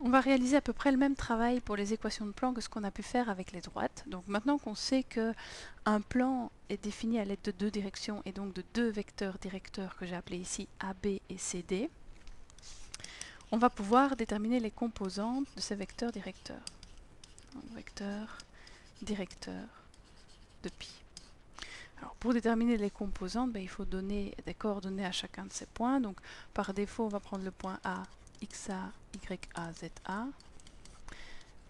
On va réaliser à peu près le même travail pour les équations de plan que ce qu'on a pu faire avec les droites. Donc maintenant qu'on sait qu'un plan est défini à l'aide de deux directions et donc de deux vecteurs directeurs que j'ai appelés ici AB et CD, on va pouvoir déterminer les composantes de ces vecteurs directeurs. Donc, vecteur directeur de pi. Alors, pour déterminer les composantes, il faut donner des coordonnées à chacun de ces points. Donc par défaut, on va prendre le point A, XA, YA, ZA.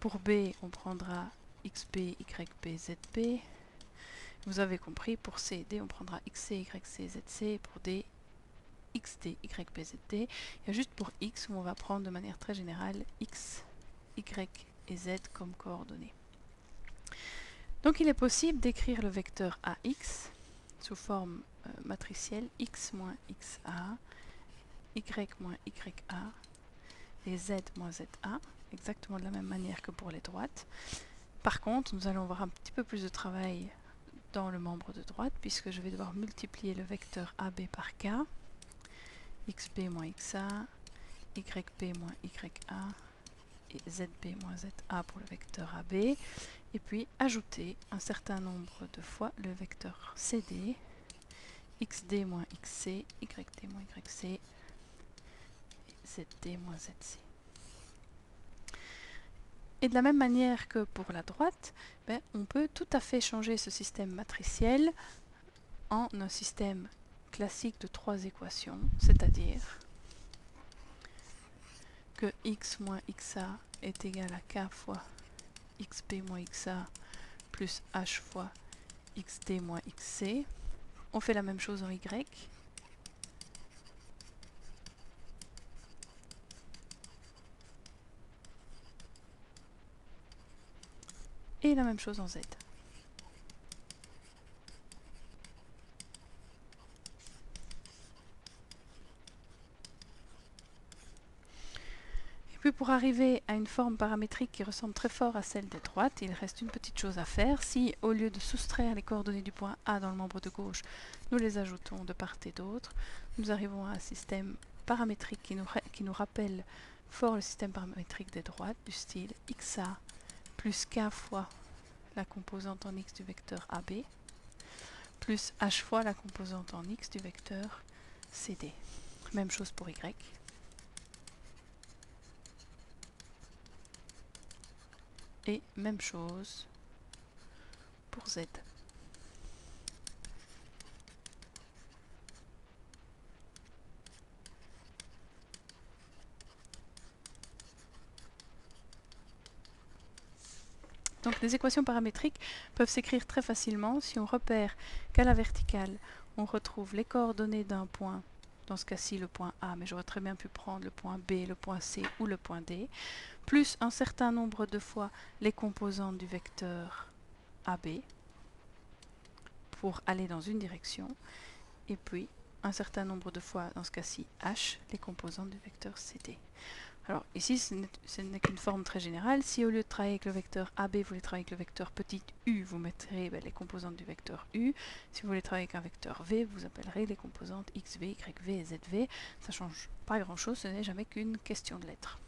Pour B, on prendra XB, YB, ZB. Vous avez compris, pour C et D, on prendra XC, YC, ZC. Pour D, XD, YB, ZD. Il y a juste pour X où on va prendre de manière très générale X, Y et Z comme coordonnées. Donc il est possible d'écrire le vecteur AX sous forme matricielle X moins XA, Y moins YA et Z moins ZA, exactement de la même manière que pour les droites. Par contre, nous allons avoir un petit peu plus de travail dans le membre de droite, puisque je vais devoir multiplier le vecteur AB par K, XB moins XA, YB moins YA, et ZB moins ZA pour le vecteur AB, et puis ajouter un certain nombre de fois le vecteur CD, XD moins XC, YD moins YC, et ZD moins ZC. Et de la même manière que pour la droite, on peut tout à fait changer ce système matriciel en un système classique de trois équations, c'est-à-dire que x moins xa est égal à k fois xb moins xa plus h fois xd moins xc. On fait la même chose en y. Et la même chose en z. Et puis pour arriver à une forme paramétrique qui ressemble très fort à celle des droites, il reste une petite chose à faire. Si au lieu de soustraire les coordonnées du point A dans le membre de gauche, nous les ajoutons de part et d'autre, nous arrivons à un système paramétrique qui nous rappelle fort le système paramétrique des droites, du style xa plus k fois la composante en x du vecteur AB, plus h fois la composante en x du vecteur CD. Même chose pour y. Et même chose pour z. Donc les équations paramétriques peuvent s'écrire très facilement si on repère qu'à la verticale, on retrouve les coordonnées d'un point, dans ce cas-ci le point A, mais j'aurais très bien pu prendre le point B, le point C ou le point D, plus un certain nombre de fois les composantes du vecteur AB pour aller dans une direction, et puis un certain nombre de fois, dans ce cas-ci H, les composantes du vecteur CD. Alors ici, ce n'est qu'une forme très générale. Si au lieu de travailler avec le vecteur AB, vous voulez travailler avec le vecteur petit u, vous mettrez les composantes du vecteur u. Si vous voulez travailler avec un vecteur v, vous appellerez les composantes xv, yv et zv. Ça ne change pas grand-chose, ce n'est jamais qu'une question de lettres.